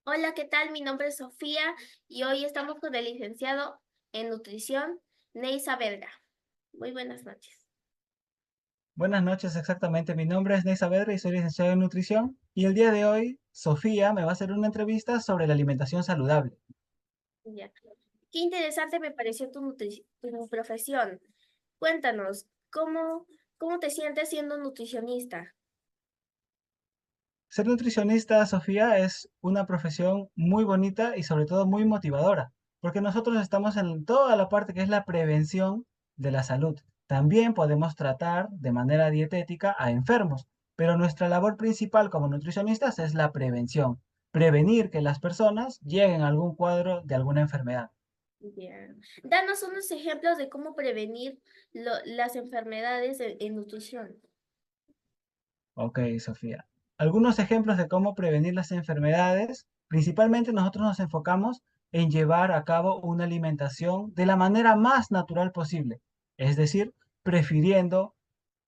Hola, ¿qué tal? Mi nombre es Sofía y hoy estamos con el licenciado en nutrición, Ney Saavedra. Muy buenas noches. Buenas noches, exactamente. Mi nombre es Ney Saavedra y soy licenciado en nutrición. Y el día de hoy, Sofía me va a hacer una entrevista sobre la alimentación saludable. Ya. Qué interesante me pareció tu profesión. Cuéntanos, ¿cómo te sientes siendo nutricionista? Ser nutricionista, Sofía, es una profesión muy bonita y sobre todo muy motivadora, porque nosotros estamos en toda la parte que es la prevención de la salud. También podemos tratar de manera dietética a enfermos, pero nuestra labor principal como nutricionistas es la prevención, prevenir que las personas lleguen a algún cuadro de alguna enfermedad. Ya. Danos unos ejemplos de cómo prevenir las enfermedades en nutrición. Ok, Sofía. Algunos ejemplos de cómo prevenir las enfermedades. Principalmente nosotros nos enfocamos en llevar a cabo una alimentación de la manera más natural posible, es decir, prefiriendo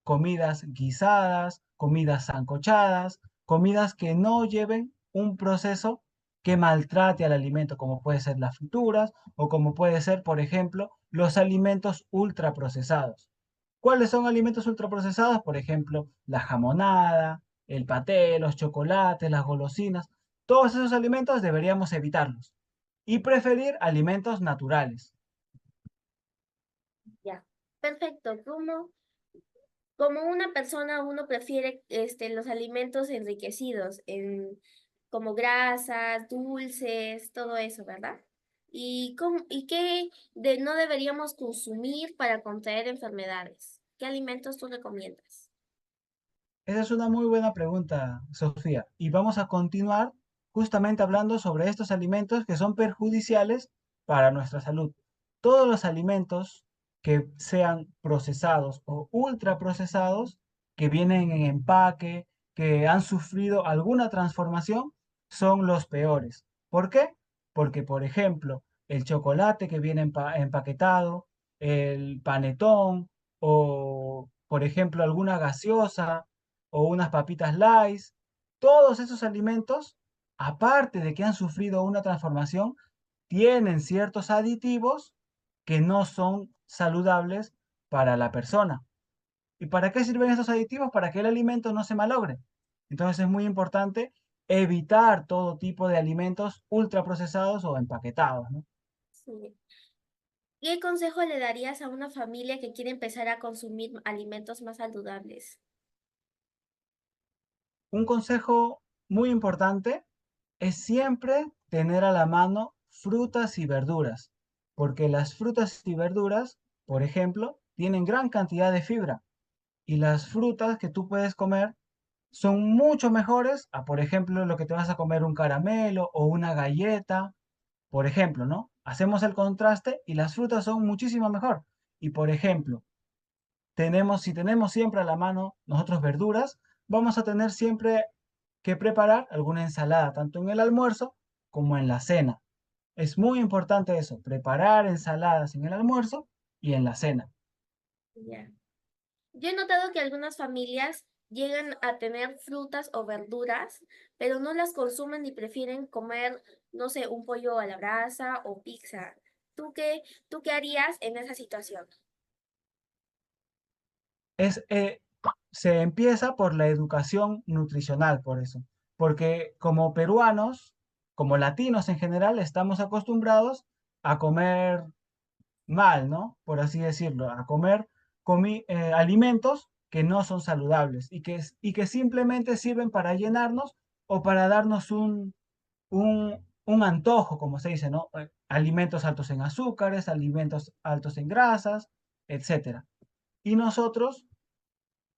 comidas guisadas, comidas sancochadas, comidas que no lleven un proceso que maltrate al alimento, como puede ser las frituras o como puede ser, por ejemplo, los alimentos ultraprocesados. ¿Cuáles son alimentos ultraprocesados? Por ejemplo, la jamonada, el paté, los chocolates, las golosinas. Todos esos alimentos deberíamos evitarlos y preferir alimentos naturales. Ya. Perfecto. Como una persona, uno prefiere los alimentos enriquecidos como grasas, dulces, todo eso, ¿verdad? ¿Y qué no deberíamos consumir para contraer enfermedades? ¿Qué alimentos tú recomiendas? Esa es una muy buena pregunta, Sofía. Y vamos a continuar justamente hablando sobre estos alimentos que son perjudiciales para nuestra salud. Todos los alimentos que sean procesados o ultraprocesados, que vienen en empaque, que han sufrido alguna transformación, son los peores. ¿Por qué? Porque, por ejemplo, el chocolate que viene empaquetado, el panetón o, por ejemplo, alguna gaseosa o unas papitas Lay's, todos esos alimentos, aparte de que han sufrido una transformación, tienen ciertos aditivos que no son saludables para la persona. ¿Y para qué sirven estos aditivos? Para que el alimento no se malogre. Entonces es muy importante evitar todo tipo de alimentos ultraprocesados o empaquetados, ¿no? Sí. ¿Qué consejo le darías a una familia que quiere empezar a consumir alimentos más saludables? Un consejo muy importante es siempre tener a la mano frutas y verduras, porque las frutas y verduras, por ejemplo, tienen gran cantidad de fibra y las frutas que tú puedes comer son mucho mejores a, por ejemplo, lo que te vas a comer un caramelo o una galleta, por ejemplo, ¿no? Hacemos el contraste y las frutas son muchísimo mejor. Y, por ejemplo, si tenemos siempre a la mano nosotros verduras, vamos a tener siempre que preparar alguna ensalada, tanto en el almuerzo como en la cena. Es muy importante eso, preparar ensaladas en el almuerzo y en la cena. Ya. Yo he notado que algunas familias llegan a tener frutas o verduras, pero no las consumen y prefieren comer, no sé, un pollo a la brasa o pizza. ¿Tú qué harías en esa situación? Es, Se empieza por la educación nutricional, por eso. Porque como peruanos, como latinos en general, estamos acostumbrados a comer mal, ¿no? Por así decirlo, a comer alimentos que no son saludables y que simplemente sirven para llenarnos o para darnos un antojo, como se dice, ¿no? Alimentos altos en azúcares, alimentos altos en grasas, etcétera. Y nosotros,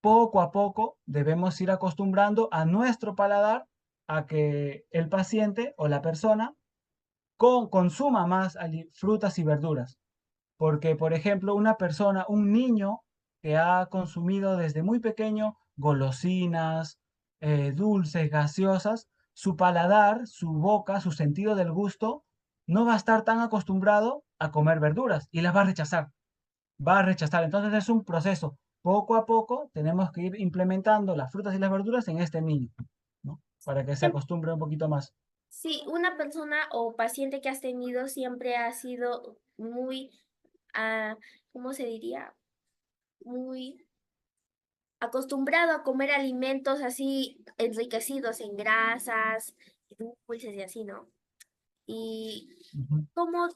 poco a poco, debemos ir acostumbrando a nuestro paladar a que el paciente o la persona consuma más frutas y verduras. Porque, por ejemplo, una persona, un niño que ha consumido desde muy pequeño golosinas, dulces, gaseosas, su paladar, su boca, su sentido del gusto, no va a estar tan acostumbrado a comer verduras y las va a rechazar. Va a rechazar. Entonces es un proceso. Poco a poco tenemos que ir implementando las frutas y las verduras en este niño, ¿no? Para que se ¿Qué, acostumbre un poquito más. Si una persona o paciente que has tenido siempre ha sido muy, ¿cómo se diría? Muy acostumbrado a comer alimentos así enriquecidos en grasas, dulces y así, ¿no? ¿Y Ujú. cómo,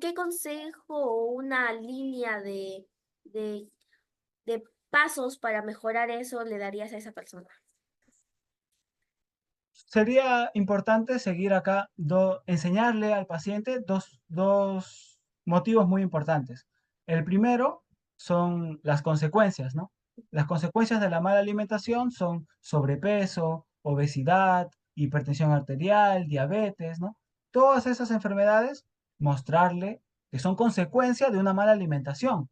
qué consejo o una línea de, de pasos para mejorar eso le darías a esa persona? Sería importante seguir acá, enseñarle al paciente dos motivos muy importantes. El primero son las consecuencias, ¿no? Las consecuencias de la mala alimentación son sobrepeso, obesidad, hipertensión arterial, diabetes, ¿no? Todas esas enfermedades, mostrarle que son consecuencia de una mala alimentación.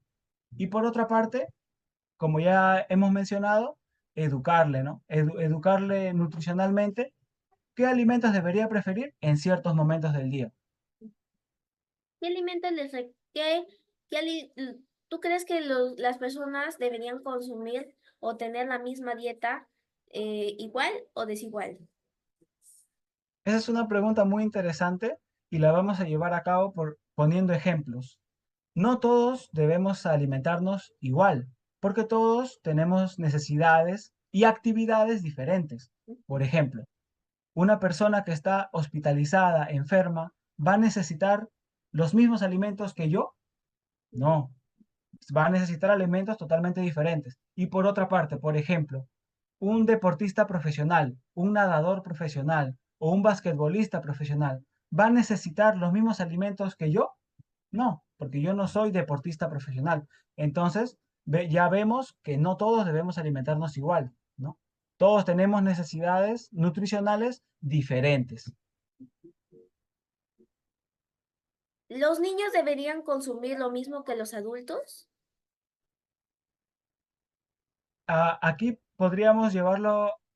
Y por otra parte, como ya hemos mencionado, educarle, ¿no? Educarle nutricionalmente qué alimentos debería preferir en ciertos momentos del día. ¿Qué alimentos tú crees que las personas deberían consumir o tener la misma dieta igual o desigual? Esa es una pregunta muy interesante y la vamos a llevar a cabo poniendo ejemplos. No todos debemos alimentarnos igual, porque todos tenemos necesidades y actividades diferentes. Por ejemplo, una persona que está hospitalizada, enferma, ¿va a necesitar los mismos alimentos que yo? No, va a necesitar alimentos totalmente diferentes. Y por otra parte, por ejemplo, un deportista profesional, un nadador profesional o un basquetbolista profesional, ¿va a necesitar los mismos alimentos que yo? No, porque yo no soy deportista profesional. Entonces, ya vemos que no todos debemos alimentarnos igual, ¿no? Todos tenemos necesidades nutricionales diferentes. ¿Los niños deberían consumir lo mismo que los adultos? Aquí podríamos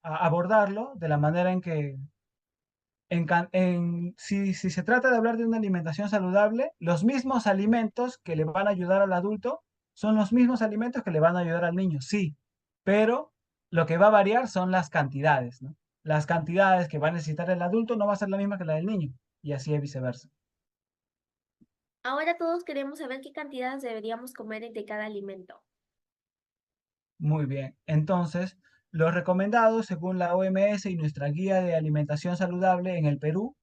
abordarlo de la manera en que si se trata de hablar de una alimentación saludable, los mismos alimentos que le van a ayudar al adulto son los mismos alimentos que le van a ayudar al niño, sí, pero lo que va a variar son las cantidades, ¿no? Las cantidades que va a necesitar el adulto no va a ser la misma que la del niño, y así es viceversa. Ahora todos queremos saber qué cantidades deberíamos comer de cada alimento. Muy bien, entonces, lo recomendado según la OMS y nuestra guía de alimentación saludable en el Perú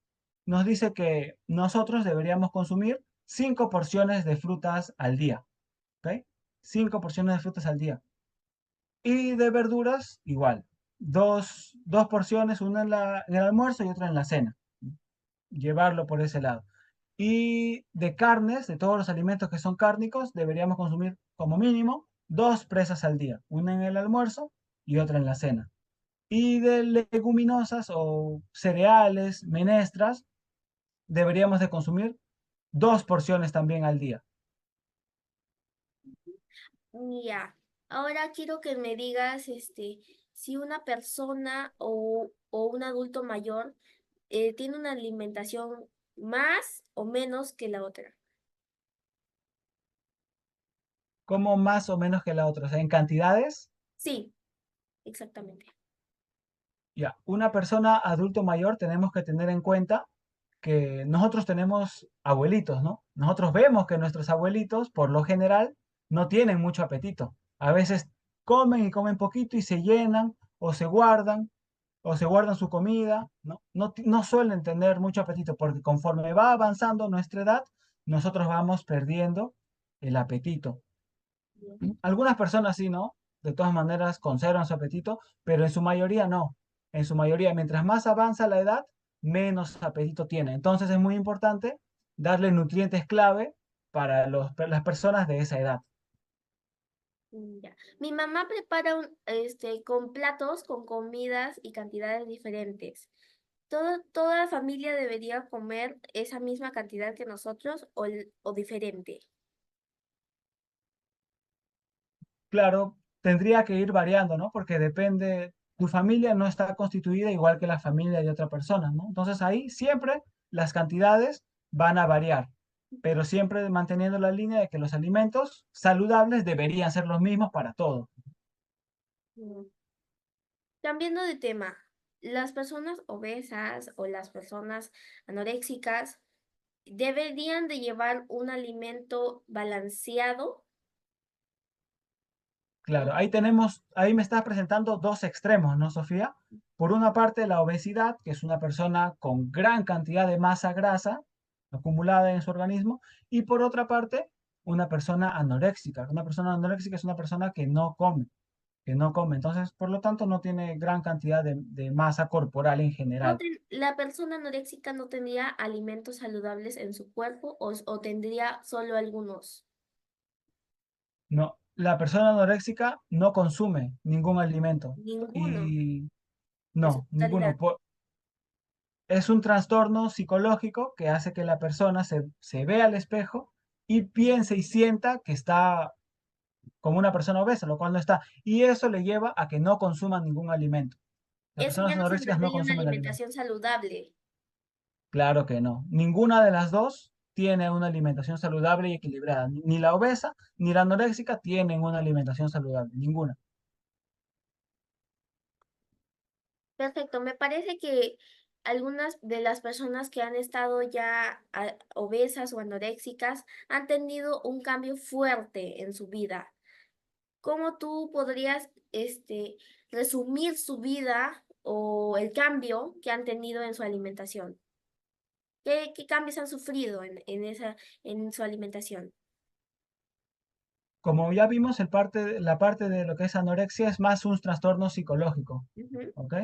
nos dice que nosotros deberíamos consumir 5 porciones de frutas al día. ¿Ok? 5 porciones de frutas al día. Y de verduras, igual. Dos porciones, una en el almuerzo y otra en la cena. Llevarlo por ese lado. Y de carnes, de todos los alimentos que son cárnicos, deberíamos consumir como mínimo 2 presas al día. Una en el almuerzo y otra en la cena. Y de leguminosas o cereales, menestras, deberíamos de consumir 2 porciones también al día. Ya, ahora quiero que me digas, si una persona o un adulto mayor tiene una alimentación más o menos que la otra. Como más o menos que la otra. O sea, en cantidades. Sí, exactamente. Ya, una persona adulto mayor tenemos que tener en cuenta que nosotros tenemos abuelitos, ¿no? Nosotros vemos que nuestros abuelitos, por lo general, no tienen mucho apetito. A veces comen y comen poquito y se llenan o se guardan su comida, ¿no? No suelen tener mucho apetito porque conforme va avanzando nuestra edad, nosotros vamos perdiendo el apetito. Algunas personas sí, ¿no? De todas maneras conservan su apetito, pero en su mayoría no. En su mayoría, mientras más avanza la edad, menos apetito tiene. Entonces es muy importante darle nutrientes clave para las personas de esa edad. Ya. Mi mamá prepara con platos, con comidas y cantidades diferentes. Toda la familia debería comer esa misma cantidad que nosotros o diferente. Claro, tendría que ir variando, ¿no? Porque depende, tu familia no está constituida igual que la familia de otra persona, ¿no? Entonces ahí siempre las cantidades van a variar, pero siempre manteniendo la línea de que los alimentos saludables deberían ser los mismos para todos. Mm. Cambiando de tema, las personas obesas o las personas anoréxicas deberían de llevar un alimento balanceado. Claro, ahí tenemos, ahí me estás presentando dos extremos, ¿no, Sofía? Por una parte, la obesidad, que es una persona con gran cantidad de masa grasa acumulada en su organismo, y por otra parte, una persona anoréxica. Una persona anoréxica es una persona que no come. Entonces, por lo tanto, no tiene gran cantidad de masa corporal en No general. la persona anoréxica no tendría alimentos saludables en su cuerpo o tendría solo algunos, No, la persona anoréxica no consume ningún alimento ninguno y en su no, ninguno. totalidad. Es un trastorno psicológico que hace que la persona se vea al espejo y piense y sienta que está como una persona obesa, lo cual no está. Y eso le lleva a que no consuma ningún alimento. Las Eso personas ya no se anoréxicas no trataría de una consumen alimento. alimentación saludable. Claro que no. Ninguna de las dos tiene una alimentación saludable y equilibrada. Ni la obesa ni la anoréxica tienen una alimentación saludable. Ninguna. Perfecto, me parece que algunas de las personas que han estado ya obesas o anoréxicas han tenido un cambio fuerte en su vida. ¿Cómo tú podrías, resumir su vida o el cambio que han tenido en su alimentación? ¿Qué cambios han sufrido en su alimentación? Como ya vimos, la parte de lo que es anorexia es más un trastorno psicológico. Ujú. ¿Ok?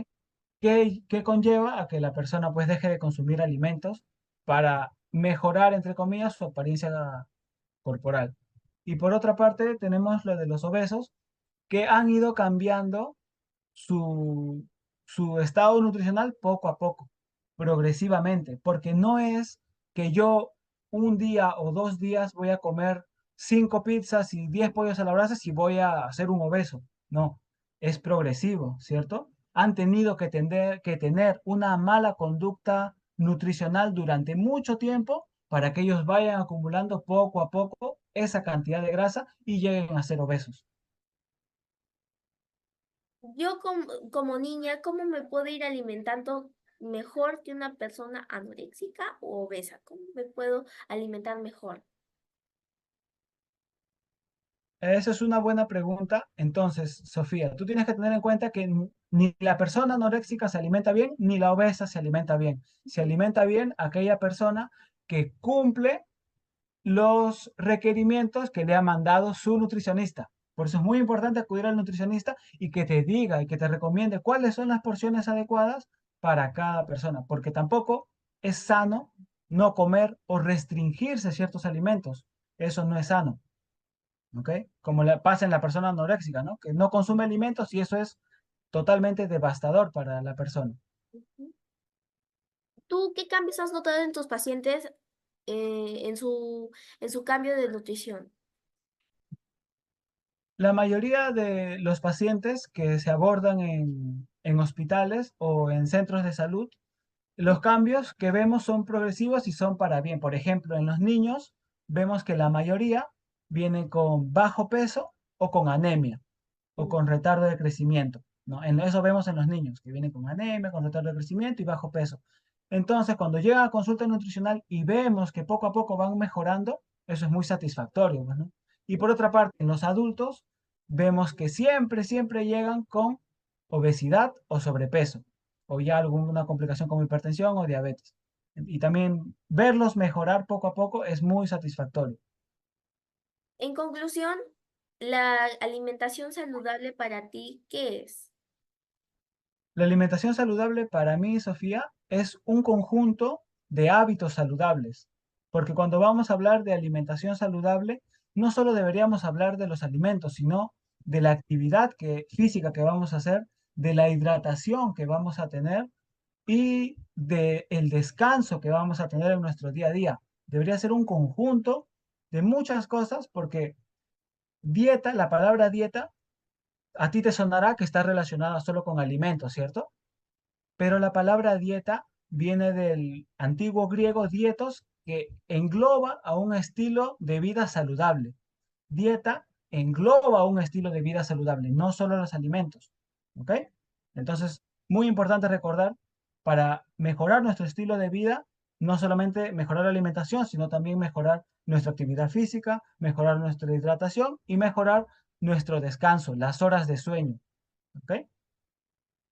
Que conlleva a que la persona pues deje de consumir alimentos para mejorar, entre comillas, su apariencia corporal. Y por otra parte, tenemos lo de los obesos que han ido cambiando su, su estado nutricional poco a poco, progresivamente, porque no es que yo un día o 2 días voy a comer 5 pizzas y 10 pollos a la brasa y voy a ser un obeso. No, es progresivo, ¿cierto? Han tenido que tener una mala conducta nutricional durante mucho tiempo para que ellos vayan acumulando poco a poco esa cantidad de grasa y lleguen a ser obesos. Yo como niña, ¿cómo me puedo ir alimentando mejor que una persona anoréxica o obesa? ¿Cómo me puedo alimentar mejor? Esa es una buena pregunta. Entonces, Sofía, tú tienes que tener en cuenta que ni la persona anoréxica se alimenta bien, ni la obesa se alimenta bien. Se alimenta bien aquella persona que cumple los requerimientos que le ha mandado su nutricionista. Por eso es muy importante acudir al nutricionista y que te diga y que te recomiende cuáles son las porciones adecuadas para cada persona, porque tampoco es sano no comer o restringirse ciertos alimentos. Eso no es sano. ¿Ok? Como le pasa en la persona anoréxica, ¿no? Que no consume alimentos y eso es totalmente devastador para la persona. Ujú. ¿Tú qué cambios has notado en tus pacientes en en su cambio de nutrición? La mayoría de los pacientes que se abordan en hospitales o en centros de salud, los cambios que vemos son progresivos y son para bien. Por ejemplo, en los niños vemos que la mayoría vienen con bajo peso o con anemia o Mm. con retardo de crecimiento, ¿no? Eso vemos en los niños, que vienen con anemia, con retardo de crecimiento y bajo peso. Entonces, cuando llegan a consulta nutricional y vemos que poco a poco van mejorando, eso es muy satisfactorio, pues, ¿no? Y por otra parte, en los adultos, vemos que siempre llegan con obesidad o sobrepeso, o ya alguna complicación como hipertensión o diabetes. Y también verlos mejorar poco a poco es muy satisfactorio. En conclusión, la alimentación saludable para ti, ¿qué es? La alimentación saludable para mí, Sofía, es un conjunto de hábitos saludables, porque cuando vamos a hablar de alimentación saludable, no solo deberíamos hablar de los alimentos, sino de la actividad física que vamos a hacer, de la hidratación que vamos a tener y del descanso que vamos a tener en nuestro día a día. Debería ser un conjunto de muchas cosas, porque dieta, la palabra dieta, a ti te sonará que está relacionada solo con alimentos, ¿cierto? Pero la palabra dieta viene del antiguo griego dietos, que engloba a un estilo de vida saludable. Dieta engloba un estilo de vida saludable, no solo los alimentos. ¿Ok? Entonces, muy importante recordar para mejorar nuestro estilo de vida, no solamente mejorar la alimentación, sino también mejorar nuestra actividad física, mejorar nuestra hidratación y mejorar nuestro descanso, las horas de sueño. ¿Ok?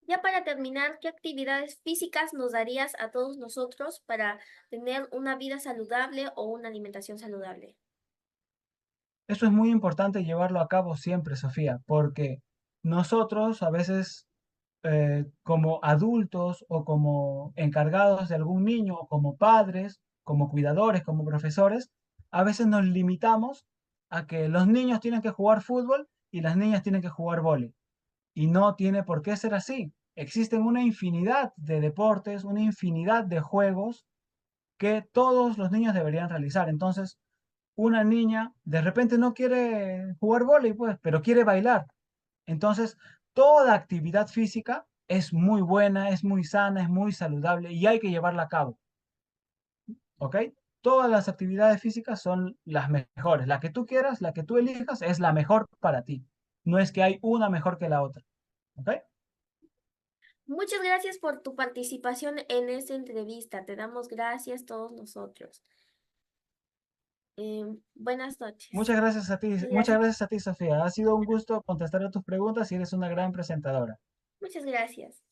Ya para terminar, ¿qué actividades físicas nos darías a todos nosotros para tener una vida saludable o una alimentación saludable? Eso es muy importante llevarlo a cabo siempre, Sofía, porque nosotros a veces como adultos o como encargados de algún niño o como padres, como cuidadores, como profesores, a veces nos limitamos a que los niños tienen que jugar fútbol y las niñas tienen que jugar vóley. Y no tiene por qué ser así. Existen una infinidad de deportes, una infinidad de juegos que todos los niños deberían realizar. Entonces, una niña de repente no quiere jugar vóley, pues, pero quiere bailar. Entonces, toda actividad física es muy buena, es muy sana, es muy saludable y hay que llevarla a cabo, ¿ok? Todas las actividades físicas son las mejores. La que tú quieras, la que tú elijas, es la mejor para ti. No es que hay una mejor que la otra, ¿ok? Muchas gracias por tu participación en esta entrevista. Te damos gracias todos nosotros. Buenas noches. Muchas Gracias. gracias a ti, Sofía. Ha sido un gusto contestar a tus preguntas y eres una gran presentadora. Muchas gracias.